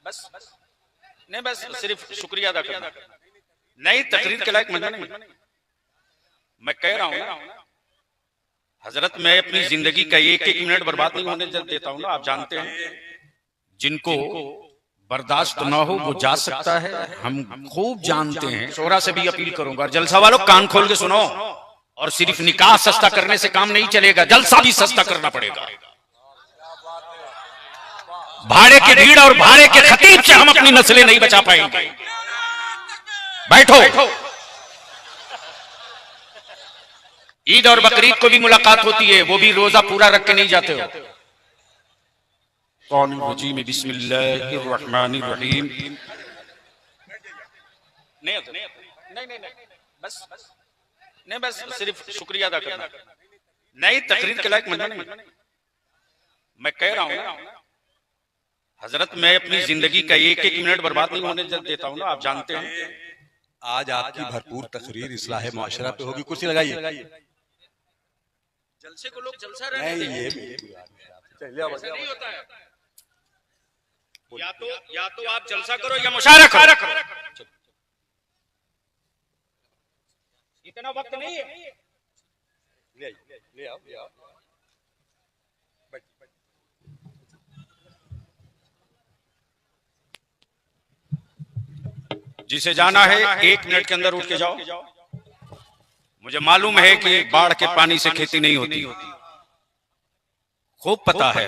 बस सिर्फ शुक्रिया अदा करना। नहीं, तकरीर के लायक मजा नहीं। मैं कह रहा हूं हजरत, मैं अपनी जिंदगी का एक मिनट बर्बाद नहीं होने देता हूं ना। आप जानते हैं, जिनको बर्दाश्त ना हो वो जा सकता है, हम खूब जानते हैं। शोरा से भी अपील करूंगा, जलसा वालों कान खोल के सुनो। और सिर्फ निकाह सस्ता करने से काम नहीं चलेगा, जलसा भी सस्ता करना पड़ेगा। भाड़े की भीड़ और भाड़े के खतीब से हम अपनी नस्लें नहीं बचा पाएंगे। बैठो। ईद और बकरीद को भी मुलाकात होती है, वो भी रोजा पूरा रख के नहीं जाते हो। बिस्मिल्लाहिर्रहमानिर्रहीम। नहीं, बस सिर्फ शुक्रिया अदा करना। नहीं, तकरीर के लायक मजा नहीं। मैं कह रहा हूं हजरत, मैं अपनी जिंदगी का एक मिनट बर्बाद नहीं होने देता हूं ना। आप जानते हैं, आज आपकी भरपूर तकरीर इस्लाह मुआशरा पे होगी। कुर्सी लगाइए। जलसे को लोग जलसा रहे हैं। नहीं होता है। या तो आप जलसा करो या मुशायरा करो। इतना वक्त नहीं है। ले आओ। जिसे जाना है 1 मिनट के अंदर उठ के जाओ। मुझे मालूम है कि बाढ़ के पानी से खेती नहीं होती, खूब पता है।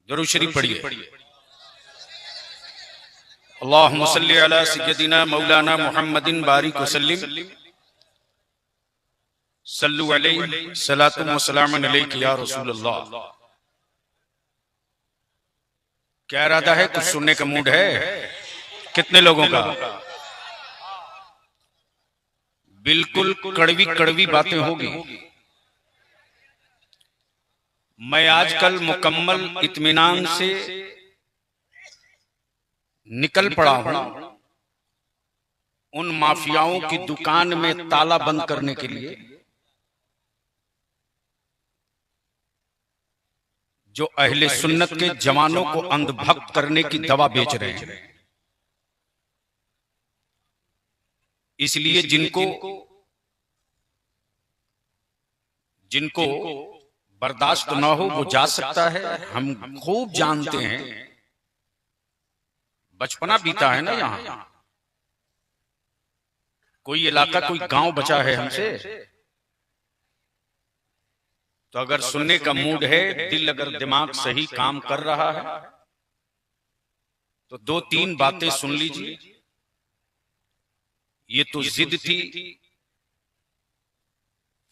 दुरूद शरीफ पढ़िए। अल्लाहुम्मा सल्ली अला सय्यदिना मौलाना मुहम्मदिन बारिक वसल्लिम सल्लु अलैहि सलातु व सलामुन अलैका या रसूल अल्लाह। क्या इरादा है? कुछ सुनने का मूड है? कितने लोगों का? बिल्कुल कड़वी कड़वी बातें होगी। मैं आजकल मुकम्मल इत्मीनान से निकल पड़ा हूं उन माफियाओं की दुकान में ताला बंद करने के लिए जो अहले सुन्नत के जवानों को अंधभक्त करने की दवा बेच रहे हैं। इसलिए जिनको बर्दाश्त ना हो वो जा सकता है, हम खूब जानते हैं। बचपना बीता है ना यहां। कोई इलाका, कोई गांव बचा है हमसे। तो अगर सुनने का मूड है, दिल अगर दिमाग सही काम कर रहा है, तो 2-3 बातें सुन लीजिए। ये तो जिद थी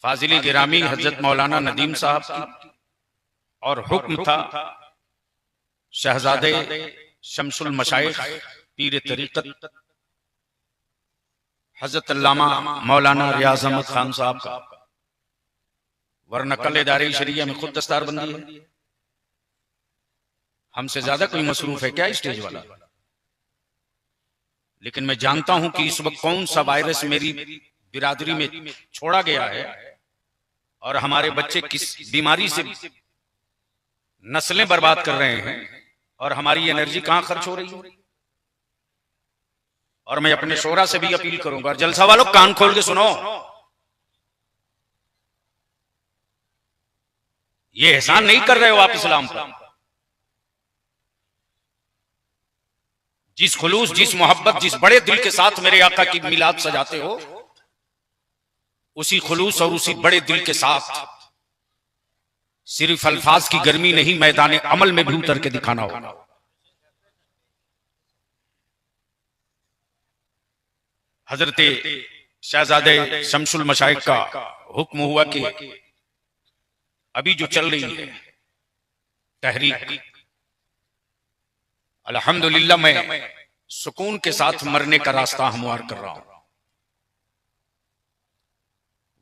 फाजिल गिरामी हजरत मौलाना नदीम साहब की, और हुक्म था शहजादे शमसुल मशाइख पीर तरीकत हजरत अल्लामा मौलाना रियाज अहमद खान साहब का। वरना कल दारी शरिया में खुद दस्तारबंदी है। हमसे ज्यादा कोई मसरूफ है क्या स्टेज वाला? लेकिन मैं जानता हूं कि इस वक्त कौन सा वायरस मेरी बिरादरी में छोड़ा गया है और हमारे बच्चे किस बीमारी से नस्लें बर्बाद कर रहे हैं और हमारी एनर्जी कहां खर्च हो रही है। और मैं अपने शोरा से भी अपील करूंगा, जलसा वालों कान खोल के सुनो। ये एहसान नहीं कर रहे हो आप इस्लाम पर। जिस खुलूस, जिस मोहब्बत, जिस बड़े दिल के साथ मेरे आका की मिलाद सजाते हो, उसी खुलूस और उसी बड़े दिल के साथ सिर्फ अल्फाज की गर्मी नहीं, मैदान अमल में भी उतर के दिखाना होगा। हजरत शहजादे शमसुल मशाइख का हुक्म हुआ कि अभी जो चल रही है तहरीक, अल्हम्दुलिल्लाह मैं सुकून के साथ मरने का रास्ता हमवार कर रहा हूं।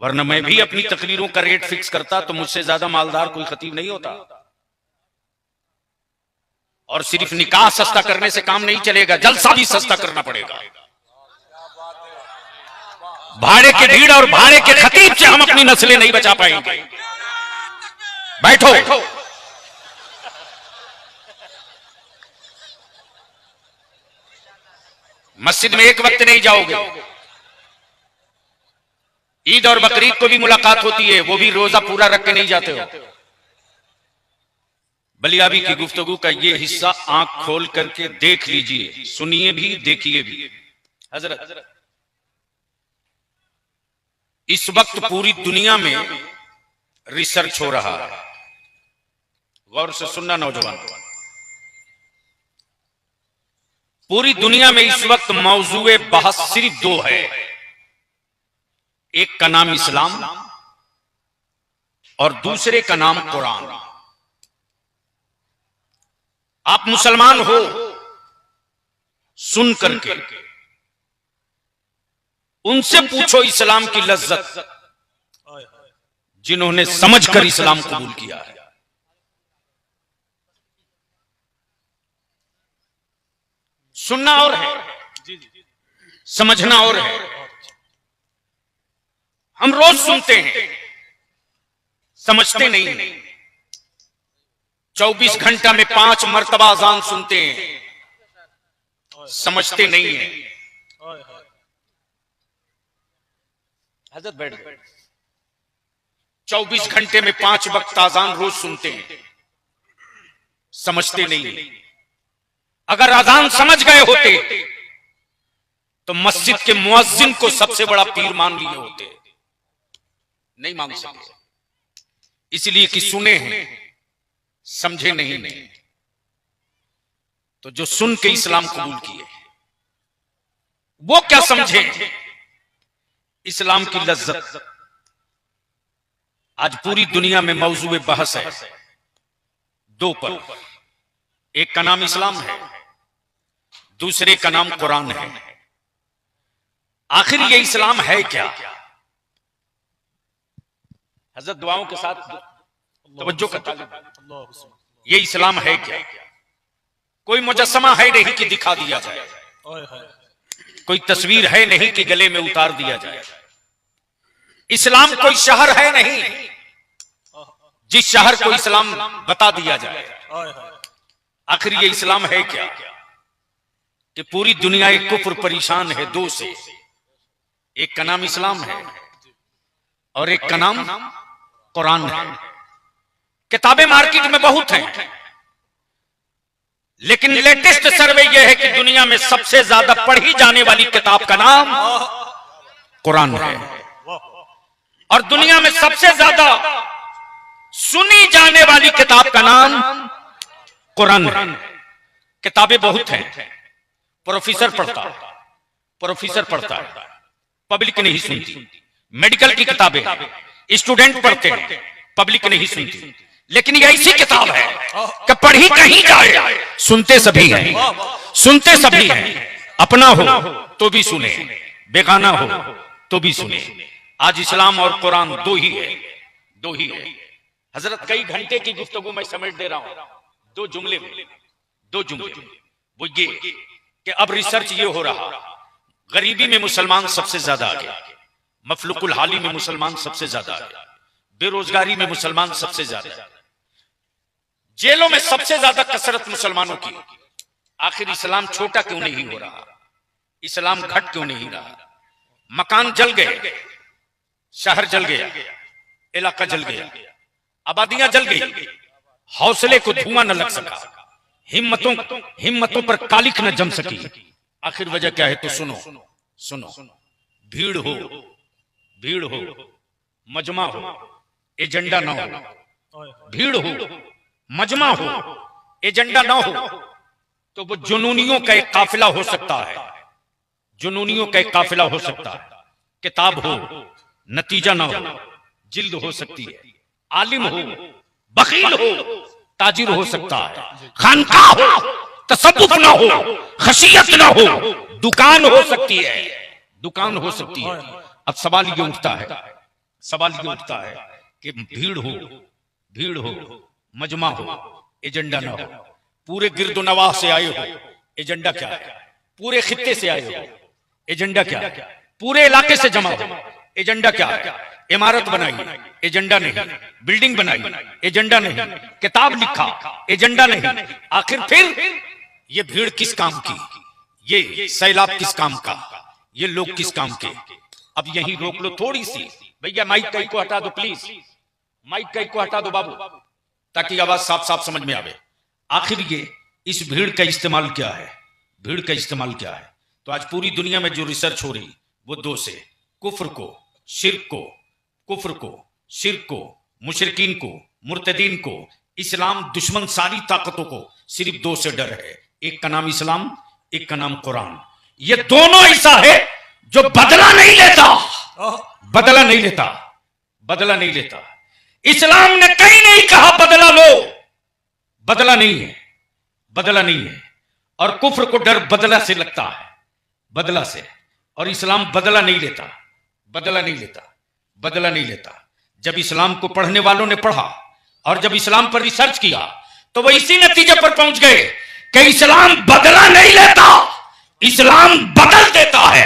वरना मैं भी अपनी तकरीरों का रेट फिक्स करता तो मुझसे ज्यादा मालदार कोई खतीब नहीं होता। और सिर्फ निकाह सस्ता करने से काम नहीं चलेगा, जलसा भी सस्ता करना पड़ेगा। भाड़े की भीड़ और भाड़े के खतीब से हम अपनी नस्लें नहीं बचा पाएंगे। बैठो। मस्जिद में एक वक्त नहीं जाओगे। ईद और बकरीद को भी मुलाकात होती है, वो भी रोजा पूरा रख के नहीं जाते हो। बलियाबी की गुफ्तगू का ये हिस्सा आंख खोल करके देख लीजिए, सुनिए भी देखिए भी। हजरत, इस वक्त पूरी दुनिया में रिसर्च हो रहा है, गौर से सुनना नौजवान। पूरी दुनिया में इस वक्त मौजूए बहस सिर्फ दो है, एक का नाम इस्लाम और दूसरे का नाम कुरान। आप मुसलमान हो सुन करके उनसे पूछो इस्लाम की लज्जत, जिन्होंने समझकर इस्लाम कबूल किया है। सुनना और है, समझना और है। हम रोज सुनते हैं, समझते नहीं। 24 घंटा में 5 मर्तबा अजान सुनते हैं, समझते नहीं है। हजरत बैठ गए। 24 घंटे में 5 वक्त अजान रोज सुनते हैं, समझते नहीं। अगर अजान समझ गए होते तो मस्जिद के मुअज्जिन को सबसे बड़ा पीर मान लिए होते, नहीं मान सके। इसलिए कि सुने हैं, समझे नहीं। तो जो सुन के इस्लाम कबूल किए वो क्या समझे इस्लाम की लज्जत। आज पूरी दुनिया में मौजूए बहस है दो पर, एक का नाम इस्लाम है, दूसरे का नाम कुरान है। आखिर ये इस्लाम है क्या? हजरत दुआओं के साथ तवज्जो करता, ये इस्लाम है क्या? कोई मुजस्समा है नहीं कि दिखा दिया जाए, कोई तस्वीर है नहीं कि गले में उतार दिया जाए। इस्लाम कोई शहर है नहीं जिस शहर को इस्लाम बता दिया जाए। आखिर ये इस्लाम है क्या कि पूरी दुनिया एक कुफ्र परेशान है दो से, एक का नाम इस्लाम है और एक का नाम कुरान है। किताबें मार्केट में बहुत हैं, लेकिन लेटेस्ट सर्वे यह है कि दुनिया में सबसे ज्यादा पढ़ी जाने वाली किताब का नाम कुरान है और दुनिया में सबसे ज्यादा सुनी जाने वाली किताब का नाम कुरान है। किताबें बहुत हैं, प्रोफेसर पढ़ता है, पब्लिक नहीं सुनती। मेडिकल की किताबें स्टूडेंट पढ़ते हैं, पब्लिक नहीं सुनती। लेकिन ये ऐसी किताब है कि पढ़ी कहीं जाए सुनते सभी हैं। अपना हो तो भी सुने, बेगाना हो तो भी सुने। आज इस्लाम और कुरान दो ही है। हजरत कई घंटे की गुफ्तगू मैं समेट दे रहा हूं दो जुमले वो ये कि अब रिसर्च ये हो रहा, गरीबी में मुसलमान सबसे ज्यादा आगे, मफलुकुल हाली में मुसलमान सबसे ज्यादा आगे, बेरोजगारी में मुसलमान सबसे ज्यादा, जेलों में सबसे ज्यादा कसरत मुसलमानों की। आखिर इस्लाम छोटा क्यों नहीं हो रहा? इस्लाम घट क्यों नहीं रहा? मकान जल गए, शहर जल गया, इलाका जल गया, आबादियां जल गई, हौसले को धुआं न लग सका, हिम्मतों पर कालिक न जम सकी। आखिर वजह क्या है? तो सुनो। भीड़ हो, मजमा हो, एजेंडा ना हो। भीड़ हो, मजमा हो, एजेंडा ना हो तो वो जुनूनियों का एक काफिला हो सकता है। किताब हो, नतीजा ना हो, जिल्द हो सकती है। आलिम हो, बखील हो, ताजिर हो सकता है। खानका हो, तसव्वुफ ना हो, खशियत ना हो, दुकान हो सकती है। अब सवाल ये उठता है कि भीड़ हो, मजमा हो, एजेंडा ना हो। पूरे गिरदो नवाह से आए हो, एजेंडा क्या है? पूरे खित्ते से आए हो, एजेंडा क्या है? पूरे इलाके से जमा हो, एजेंडा क्या है? इमारत बनाई, एजेंडा नहीं। बिल्डिंग बनाई, एजेंडा नहीं। किताब लिखा, एजेंडा नहीं। आखिर फिर ये भीड़ किस काम की? ये सैलाब किस काम का, ये लोग किस काम के। अब यहीं रोक लो थोड़ी सी भैया, माइक कई को हटा दो प्लीज, माइक कई को हटा दो बाबू, ताकि आवाज साफ साफ समझ में आवे। आखिर ये इस भीड़ का इस्तेमाल क्या है, भीड़ का इस्तेमाल क्या है। तो आज पूरी दुनिया में जो रिसर्च हो रही वो दो से, कुफ्र को, शिर्क को, कुफ्र को, शिर्क को, मुशरिकीन को, मुर्तदीन को, इस्लाम दुश्मन सारी ताकतों को सिर्फ दो से डर है। एक का नाम इस्लाम, एक का नाम कुरान। ये दोनों ऐसा है जो बदला नहीं लेता, बदला नहीं लेता, बदला नहीं लेता। इस्लाम ने कहीं नहीं कहा बदला लो, बदला नहीं है, बदला नहीं है। और कुफ्र को डर बदला से लगता है, बदला से। और इस्लाम बदला नहीं लेता, बदला नहीं लेता, बदला नहीं लेता। जब इस्लाम को पढ़ने वालों ने पढ़ा और जब इस्लाम पर रिसर्च किया तो वो इसी नतीजे पर पहुंच गए कि इस्लाम बदला नहीं लेता, इस्लाम बदल देता है।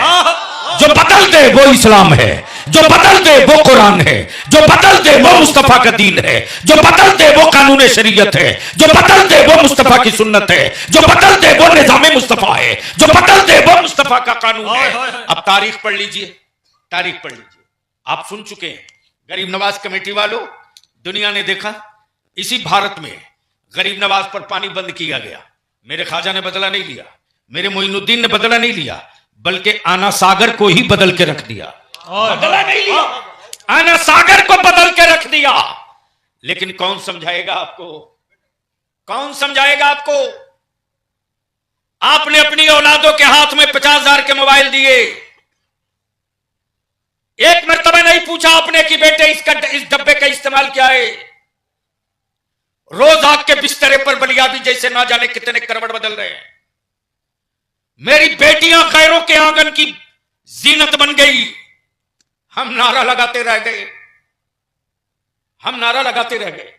जो बदल दे वो इस्लाम है, जो बदल दे वो कुरान है, जो बदल दे वो मुस्तफा का दीन है, जो बदल दे वो कानून शरीयत है, जो बदल दे वो मुस्तफा की सुन्नत है, जो बदल दे वो निजाम मुस्तफा है, जो बदल दे वो मुस्तफा का कानून है। अब तारीख पढ़ लीजिए, तारीख पढ़ लीजिए। आप सुन चुके हैं गरीब नवाज कमेटी वालों, दुनिया ने देखा इसी भारत में गरीब नवाज पर पानी बंद किया गया। मेरे ख्वाजा ने बदला नहीं लिया, मेरे मोइनुद्दीन ने बदला नहीं लिया, बल्कि आना सागर को ही बदल के रख दिया। बदला नहीं लिया, आना सागर को बदल के रख दिया। लेकिन कौन समझाएगा आपको, कौन समझाएगा आपको। आपने अपनी औलादों के हाथ में 50,000 के मोबाइल दिए, एक मर्तबा नहीं पूछा आपने कि बेटे इस डब्बे का इस्तेमाल क्या है। रोज आग के बिस्तरे पर बलियाबी जैसे ना जाने कितने करवट बदल रहे हैं। मेरी बेटियां खैरों के आंगन की जीनत बन गई। हम नारा लगाते रह गए, हम नारा लगाते रह गए,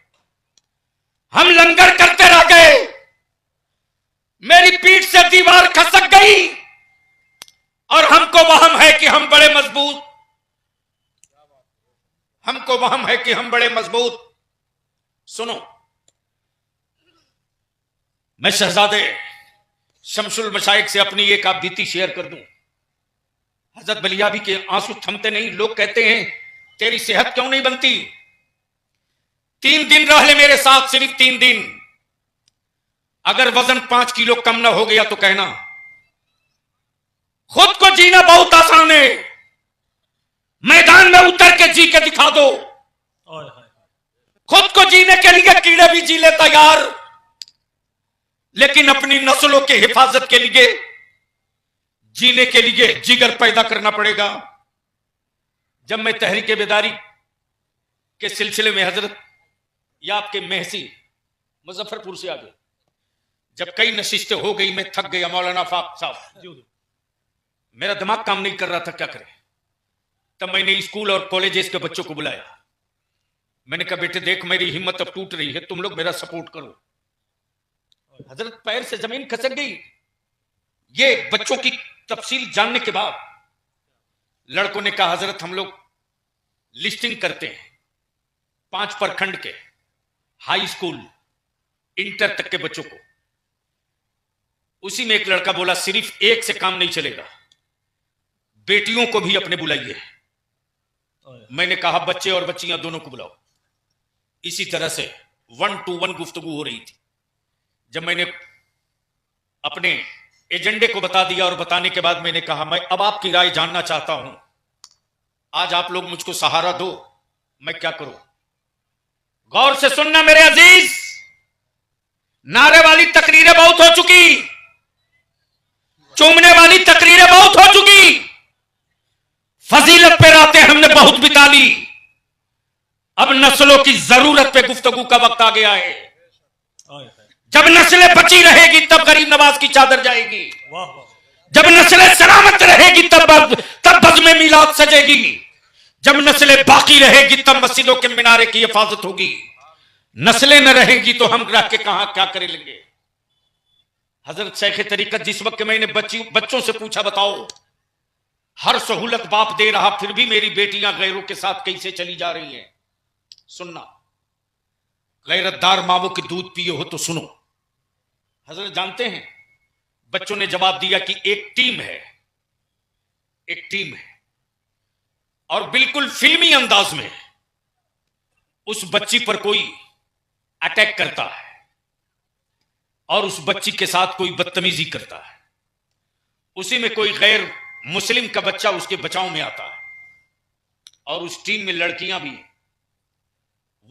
हम लंगर करते रह गए। मेरी पीठ से दीवार खसक गई और हमको वहम है कि हम बड़े मजबूत, हमको वहम है कि हम बड़े मजबूत। सुनो, मैं शहजादे शमसुल मशाइख से अपनी एक आप बीती शेयर कर दूं। हजरत बलियाबी के आंसू थमते नहीं। लोग कहते हैं तेरी सेहत क्यों नहीं बनती, 3 दिन रह ले मेरे साथ, सिर्फ 3 दिन। अगर वजन 5 किलो कम ना हो गया तो कहना। खुद को जीना बहुत आसान है, मैदान में उतर के जी के दिखा दो। खुद को जीने के लिए कीड़े भी जी ले तैयार, लेकिन अपनी नस्लों के हिफाजत के लिए, जीने के लिए जिगर पैदा करना पड़ेगा। जब मैं तहरीक बेदारी के सिलसिले में हजरत या आपके महसी मुजफ्फरपुर से आ गए, जब कई नशिस्तें हो गई, मैं थक गया। मौलाना फाक साहब, मेरा दिमाग काम नहीं कर रहा था, क्या करें। तब मैंने स्कूल और कॉलेजेस के बच्चों को बुलाया। मैंने कहा बेटे देख, मेरी हिम्मत अब टूट रही है, तुम लोग मेरा सपोर्ट करो। हजरत पैर से जमीन खसक गई। ये बच्चों की तफसील जानने के बाद लड़कों ने कहा हजरत हम लोग लिस्टिंग करते हैं 5 प्रखंड के हाई स्कूल इंटर तक के बच्चों को। उसी में एक लड़का बोला सिर्फ एक से काम नहीं चलेगा, बेटियों को भी अपने बुलाइए। मैंने कहा बच्चे और बच्चियां दोनों को बुलाओ। इसी तरह से 1-to-1 गुफ्तगू हो रही थी। जब मैंने अपने एजेंडे को बता दिया और बताने के बाद मैंने कहा मैं अब आपकी राय जानना चाहता हूं, आज आप लोग मुझको सहारा दो, मैं क्या करूं। गौर से सुनना मेरे अजीज, नारे वाली तकरीरें बहुत हो चुकी, चूमने वाली तकरीरें बहुत हो चुकी, फजीलत पे रातें हमने बहुत बिता ली। अब नस्लों की जरूरत पे गुफ्तगू का वक्त आ गया है। जब नस्लें बची रहेगी तब गरीब नवाज की चादर जाएगी, जब नस्लें सलामत रहेगी तब बज़्म मिलाद सजेगी, जब नस्लें बाकी रहेगी तब मस्जिदों के मीनारे की हिफाजत होगी। नस्लें न रहेगी तो हम रह के कहां क्या करे लेंगे। हजरत शेख तरीकत जिस वक्त मैंने बच्चों से पूछा बताओ हर सहूलत बाप दे रहा फिर भी मेरी बेटियां गैरों के साथ कैसे चली जा रही हैं। सुनना, गैरतदार मावों के दूध पिए हो तो सुनो। हजरत जानते हैं बच्चों ने जवाब दिया कि एक टीम है, एक टीम है। और बिल्कुल फिल्मी अंदाज में उस बच्ची पर कोई अटैक करता है और उस बच्ची के साथ कोई बदतमीजी करता है। उसी में कोई गैर मुस्लिम का बच्चा उसके बचाव में आता है और उस टीम में लड़कियां भी हैं।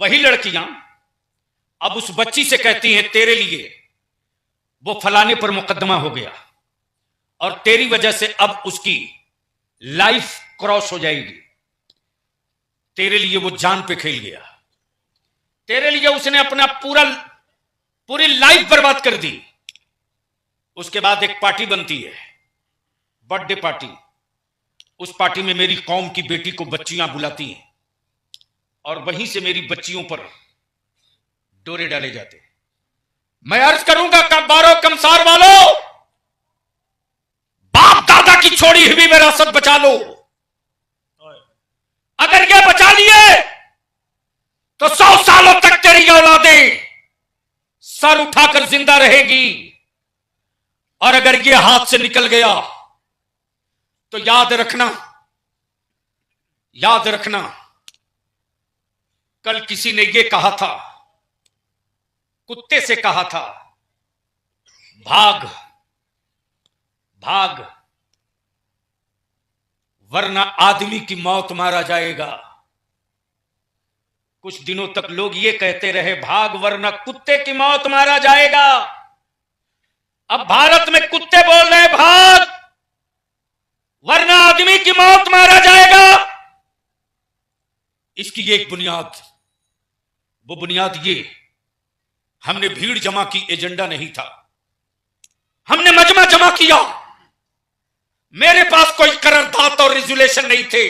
वही लड़कियां अब उस बच्ची से कहती हैं तेरे लिए वो फलाने पर मुकदमा हो गया और तेरी वजह से अब उसकी लाइफ क्रॉस हो जाएगी, तेरे लिए वो जान पे खेल गया, तेरे लिए उसने अपना पूरी लाइफ बर्बाद कर दी। उसके बाद एक पार्टी बनती है, बर्थडे पार्टी। उस पार्टी में मेरी कौम की बेटी को बच्चियां बुलाती हैं और वहीं से मेरी बच्चियों पर डोरे डाले जाते। मैं अर्ज करूंगा कब्बारो कमसार वालों, बाप दादा की छोड़ी हुई विरासत बचा लो। अगर ये बचा लिए तो 100 सालों तक तेरी औलादें सर उठाकर जिंदा रहेगी। और अगर ये हाथ से निकल गया तो याद रखना, याद रखना, कल किसी ने ये कहा था, कुत्ते से कहा था, भाग भाग वरना आदमी की मौत मारा जाएगा। कुछ दिनों तक लोग ये कहते रहे भाग वरना कुत्ते की मौत मारा जाएगा। अब भारत में कुत्ते बोल रहे भाग वरना आदमी की मौत मारा जाएगा। इसकी एक बुनियाद, वो बुनियाद ये, हमने भीड़ जमा की, एजेंडा नहीं था, हमने मजमा जमा किया। मेरे पास कोई करारदाद और रेजुलेशन नहीं थे।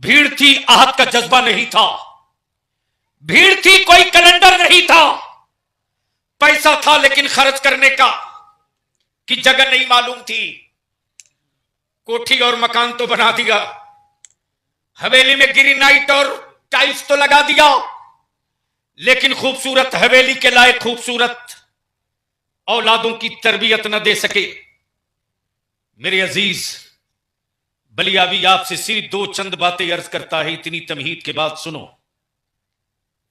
भीड़ थी, आहत का जज्बा नहीं था। भीड़ थी, कोई कैलेंडर नहीं था। पैसा था लेकिन खर्च करने का कि जगह नहीं मालूम थी। कोठी और मकान तो बना दिया, हवेली में गिरी नाइट और टाइल्स तो लगा दिया, लेकिन खूबसूरत हवेली के लायक खूबसूरत औलादों की तरबियत न दे सके। मेरे अजीज बलियावी आपसे सिर्फ 2 चंद बातें अर्ज करता है, इतनी तमहीद के बाद सुनो।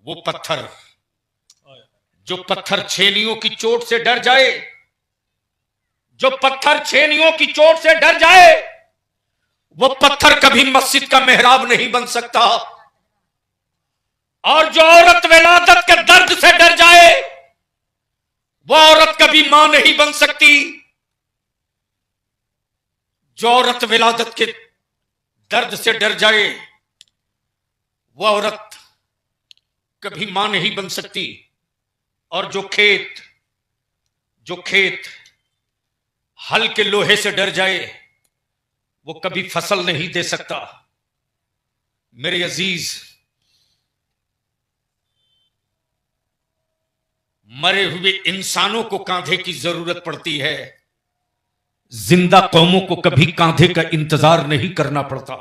वो पत्थर, जो पत्थर छेनियों की चोट से डर जाए, जो पत्थर छेनियों की चोट से डर जाए, वो पत्थर कभी मस्जिद का मेहराब नहीं बन सकता। और जो औरत विलादत के दर्द से डर जाए, वो औरत कभी मां नहीं बन सकती। जो औरत विलादत के दर्द से डर जाए, वो औरत कभी मां नहीं बन सकती। और जो खेत हल के लोहे से डर जाए, वो कभी फसल नहीं दे सकता। मेरे अजीज, मरे हुए इंसानों को कांधे की जरूरत पड़ती है, जिंदा कौमों को कभी कांधे का इंतजार नहीं करना पड़ता।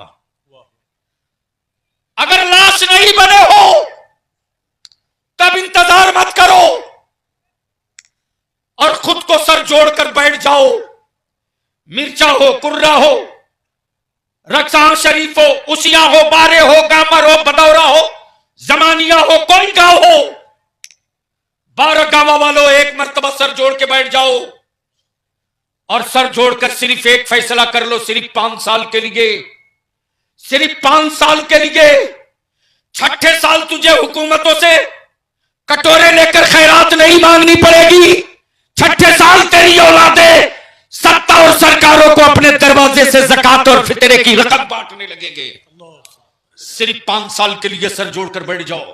अगर लाश नहीं बने हो तब इंतजार मत करो और खुद को सर जोड़कर बैठ जाओ। मिर्चा हो, कुर्रा हो, रक्सान शरीफ हो, उसिया हो, बारे हो, गामर हो, बदौरा हो, जमानिया हो, कोई गांव हो, 12 गांव वालों एक मर्तबा सर जोड़ के बैठ जाओ और सर जोड़कर सिर्फ एक फैसला कर लो, सिर्फ 5 साल के लिए, सिर्फ 5 साल के लिए। 6ठे साल तुझे हुकूमतों से कटोरे लेकर खैरात नहीं मांगनी पड़ेगी। 6ठे साल तेरी औलादें सत्ता और सरकारों को अपने दरवाजे से ज़कात और फितरे की रकम बांटने लगेंगे। सिर्फ 5 साल के लिए सर जोड़कर बैठ जाओ।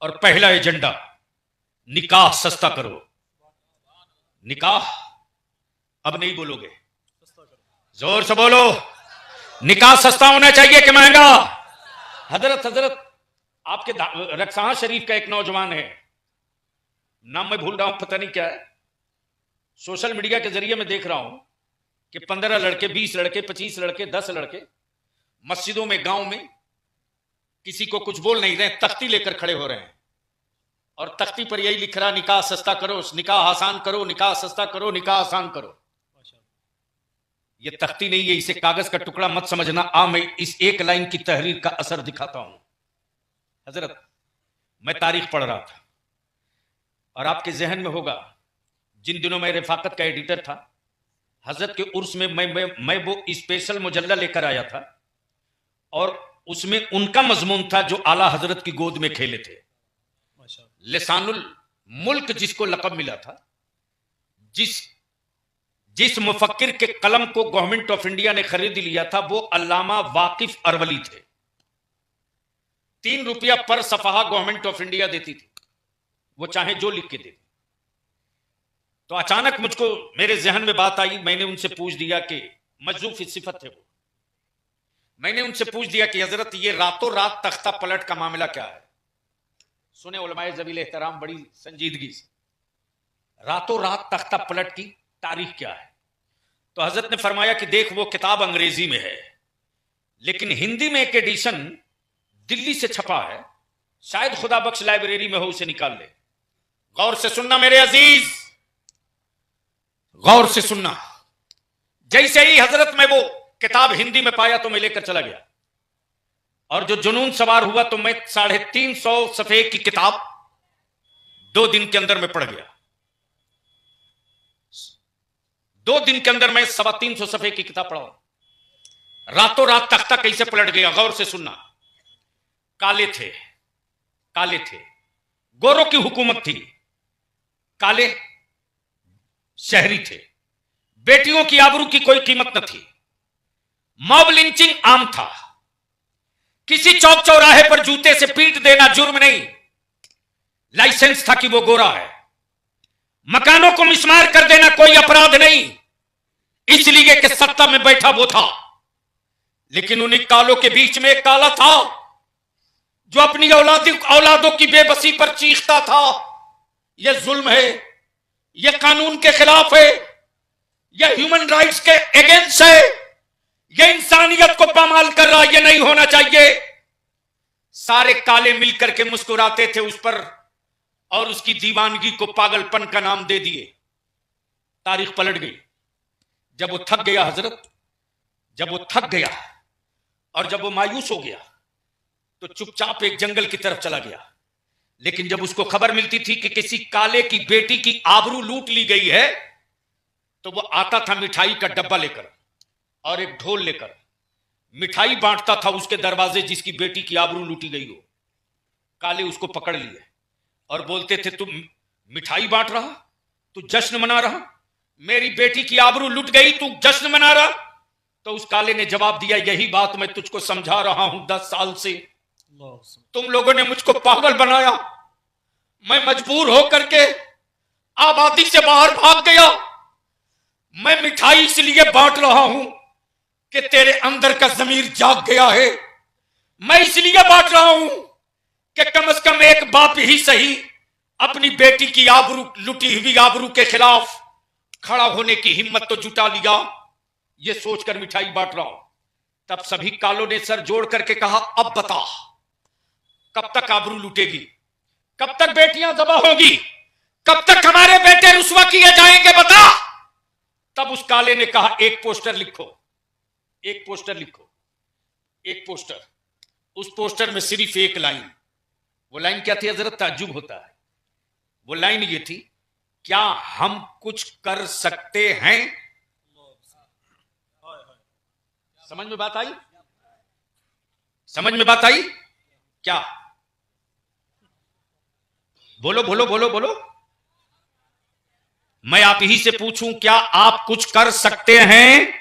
और पहला एजेंडा, निकाह सस्ता करो। निकाह, अब नहीं बोलोगे, जोर से बोलो, निकाह सस्ता होना चाहिए कि महंगा? हजरत आपके रक्साहा शरीफ का एक नौजवान है, नाम मैं भूल रहा हूं, पता नहीं क्या है, सोशल मीडिया के जरिए मैं देख रहा हूं कि 15 लड़के, 20 लड़के, 25 लड़के, 10 लड़के मस्जिदों में, गांव में किसी को कुछ बोल नहीं रहे, तख्ती लेकर खड़े हो रहे हैं और तख्ती पर यही लिख रहा, निकाह सस्ता करो, निकाह आसान करो, निकाह सस्ता करो, निकाह आसान करो। ये तख्ती नहीं है, इसे कागज का टुकड़ा मत समझना। मैं इस एक लाइन की तहरीर का असर दिखाता हूं। हजरत, मैं तारीख पढ़ रहा था और आपके जहन में होगा, जिन दिनों मैं रिफाकत का एडिटर था, हजरत के उर्स में मैं वो स्पेशल मुजल्ला लेकर आया था और उसमें उनका मजमून था जो आला हजरत की गोद में खेले थे। लिसानुल मुल्क जिसको लक़ब मिला था, जिस मुफक्किर के कलम को गवर्नमेंट ऑफ इंडिया ने खरीद लिया था, वो अल्लामा वाकिफ अरवली थे। 3 रुपया पर सफहा गवर्नमेंट ऑफ इंडिया देती थी, वो चाहे जो लिख के दे। तो अचानक मुझको मेरे जहन में बात आई, मैंने उनसे पूछ दिया कि मजरूफ सिफत थे वो, मैंने उनसे पूछ दिया कि हजरत ये रातों रात तख्ता पलट का मामला क्या है। सुने उलमाए ज़वील एहतराम बड़ी संजीदगी से, रातों रात तख्ता पलट की तारीख क्या है। तो हजरत ने फरमाया कि देख, वो किताब अंग्रेजी में है, लेकिन हिंदी में एक एडिशन दिल्ली से छपा है, शायद खुदा बख्श लाइब्रेरी में हो, उसे निकाल ले। गौर से सुनना मेरे अजीज, गौर से सुनना। जैसे ही हजरत में वो किताब हिंदी में पाया तो मैं लेकर चला गया, और जो जुनून सवार हुआ तो मैं 350 सफ़े की किताब 2 दिन के अंदर में पढ़ गया। 2 दिन के अंदर मैं 350 सफ़े की किताब पढ़ा। रातों रात तख्ता कैसे पलट गया, गौर से सुनना। काले थे, काले थे, गोरों की हुकूमत थी, काले शहरी थे, बेटियों की आबरू की कोई कीमत न थी, मॉब लिंचिंग आम था, किसी चौक चौराहे पर जूते से पीट देना जुर्म नहीं, लाइसेंस था कि वो गोरा है, मकानों को मिस्मार कर देना कोई अपराध नहीं, इसलिए कि सत्ता में बैठा वो था। लेकिन उन्हीं कालों के बीच में एक काला था जो अपनी औलादों की बेबसी पर चीखता था, यह जुल्म है, यह कानून के खिलाफ है, यह ह्यूमन राइट्स के अगेंस्ट है, यह इंसानियत को पामाल कर रहा, यह नहीं होना चाहिए। सारे काले मिलकर के मुस्कुराते थे उस पर और उसकी दीवानगी को पागलपन का नाम दे दिए। तारीख पलट गई। जब वो थक गया हजरत, जब वो थक गया और जब वो मायूस हो गया तो चुपचाप एक जंगल की तरफ चला गया। लेकिन जब उसको खबर मिलती थी कि किसी काले की बेटी की आबरू लूट ली गई है, तो वो आता था मिठाई का डब्बा लेकर और एक ढोल लेकर, मिठाई बांटता था उसके दरवाजे जिसकी बेटी की आबरू लूटी गई हो। काले उसको पकड़ लिए और बोलते थे, तुम मिठाई बांट रहा, तू जश्न मना रहा, मेरी बेटी की आबरू लुट गई, तू जश्न मना रहा। तो उस काले ने जवाब दिया, यही बात मैं तुझको समझा रहा हूं 10 साल से, तुम लोगों ने मुझको पागल बनाया, मैं मजबूर होकर के आबादी से बाहर भाग गया। मैं मिठाई इसलिए बांट रहा हूं कि तेरे अंदर का जमीर जाग गया है। मैं इसलिए बांट रहा हूं कि कम से कम एक बाप ही सही अपनी बेटी की आबरू, लुटी हुई आबरू के खिलाफ खड़ा होने की हिम्मत तो जुटा लिया। ये सोचकर मिठाई बांट रहा हूं। तब सभी कालों ने सर जोड़ करके कहा, अब बता, कब तक आबरू लूटेगी, कब तक बेटियां दबा होगी, कब तक हमारे बेटे रुस्वा किए जाएंगे, बता। तब उस काले ने कहा, एक पोस्टर लिखो, एक पोस्टर लिखो, एक पोस्टर। उस पोस्टर में सिर्फ एक लाइन, वो लाइन क्या थी हजरत, ताज्जुब होता है। वो लाइन ये थी, क्या हम कुछ कर सकते हैं। समझ में बात आई, समझ में बात आई क्या? बोलो बोलो बोलो बोलो। मैं आप ही से पूछूं, क्या आप कुछ कर सकते हैं?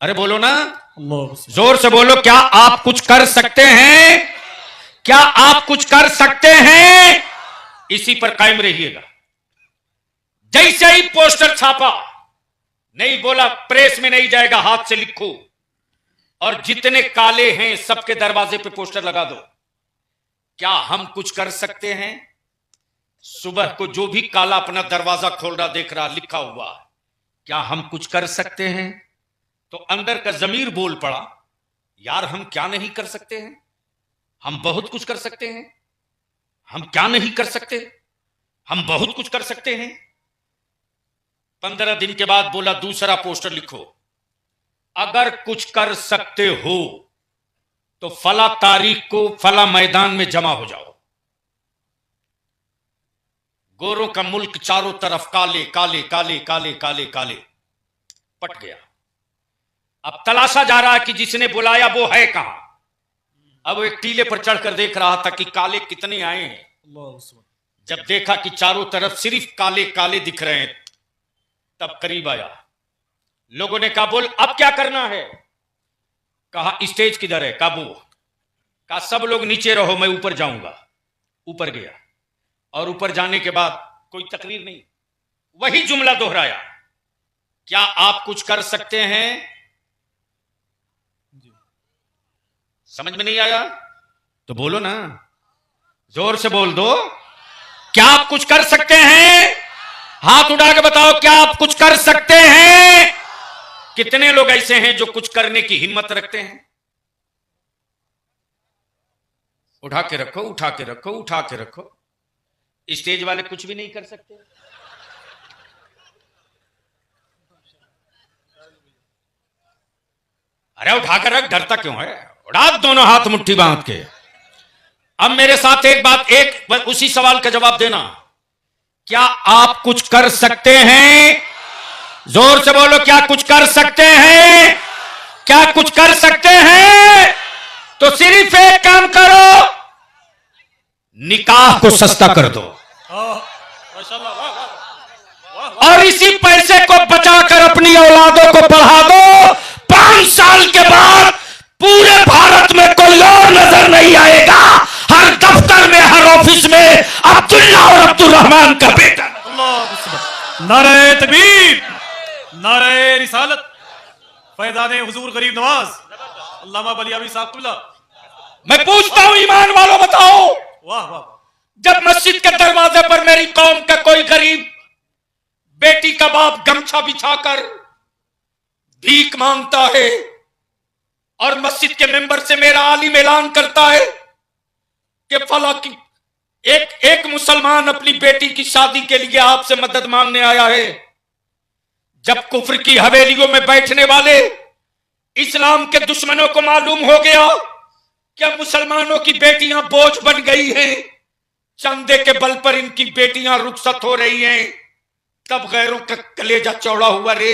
अरे बोलो ना, जोर से बोलो, क्या आप कुछ कर सकते हैं? क्या आप कुछ कर सकते हैं? इसी पर कायम रहिएगा। जैसे ही पोस्टर छापा, नहीं बोला प्रेस में नहीं जाएगा, हाथ से लिखो और जितने काले हैं सबके दरवाजे पे पोस्टर लगा दो, क्या हम कुछ कर सकते हैं। सुबह को जो भी काला अपना दरवाजा खोल रहा देख रहा, लिखा हुआ, क्या हम कुछ कर सकते हैं। तो अंदर का जमीर बोल पड़ा, यार हम क्या नहीं कर सकते हैं, हम बहुत कुछ कर सकते हैं, हम क्या नहीं कर सकते। हम बहुत कुछ कर सकते हैं। 15 दिन के बाद बोला दूसरा पोस्टर लिखो, अगर कुछ कर सकते हो तो फला तारीख को फला मैदान में जमा हो जाओ। गोरों का मुल्क चारों तरफ काले काले काले काले काले काले पट गया। अब तलाशा जा रहा है कि जिसने बुलाया वो है कहां। अब एक टीले पर चढ़कर देख रहा था कि काले कितने आए हैं। जब देखा कि चारों तरफ सिर्फ काले काले दिख रहे हैं, तब करीब आया। लोगों ने कहा बोल अब क्या करना है। कहा स्टेज किधर है काबू। कहा सब लोग नीचे रहो, मैं ऊपर जाऊंगा। ऊपर गया और ऊपर जाने के बाद कोई तकरीर नहीं, वही जुमला दोहराया, क्या आप कुछ कर सकते हैं। समझ में नहीं आया तो बोलो ना, जोर से बोल दो, क्या आप कुछ कर सकते हैं। हाथ उठा के बताओ, क्या आप कुछ कर सकते हैं। कितने लोग ऐसे हैं जो कुछ करने की हिम्मत रखते हैं। उठा के रखो, उठा के रखो, उठा के रखो। स्टेज वाले कुछ भी नहीं कर सकते। अरे उठा कर रख, डरता क्यों है। उड़ा दोनों हाथ मुट्ठी बांध के। अब मेरे साथ एक बात, एक उसी सवाल का जवाब देना, क्या आप कुछ कर सकते हैं। जोर से बोलो, क्या कुछ कर सकते हैं। क्या कुछ कर सकते हैं। तो सिर्फ एक काम करो, निकाह को सस्ता कर दो और इसी पैसे को बचाकर अपनी औलादों को पढ़ा दो। 5 साल के बाद पूरे भारत में कोई और नजर नहीं आएगा। हर दफ्तर में, हर ऑफिस में अब्दुल्ला और अब्दुल रहमान का बेटा। नारे तकबीर, नारे रिसालत, फैजाने हुजूर गरीब नवाज अल्लामा बलियावी साहब कुल्ला। मैं पूछता हूं ईमान वालों, बताओ, वाह वाह। जब मस्जिद के दरवाजे पर मेरी कौम का कोई गरीब बेटी का बाप गमछा बिछाकर भीख मांगता है और मस्जिद के मेंबर से मेरा आलिम ऐलान करता है कि फला की एक मुसलमान अपनी बेटी की शादी के लिए आपसे मदद मांगने आया है। जब कुफ्र की हवेलियों में बैठने वाले इस्लाम के दुश्मनों को मालूम हो गया कि मुसलमानों की बेटियां बोझ बन गई हैं, चंदे के बल पर इनकी बेटियां रुखसत हो रही हैं, तब गैरों का कलेजा चौड़ा हुआ रे।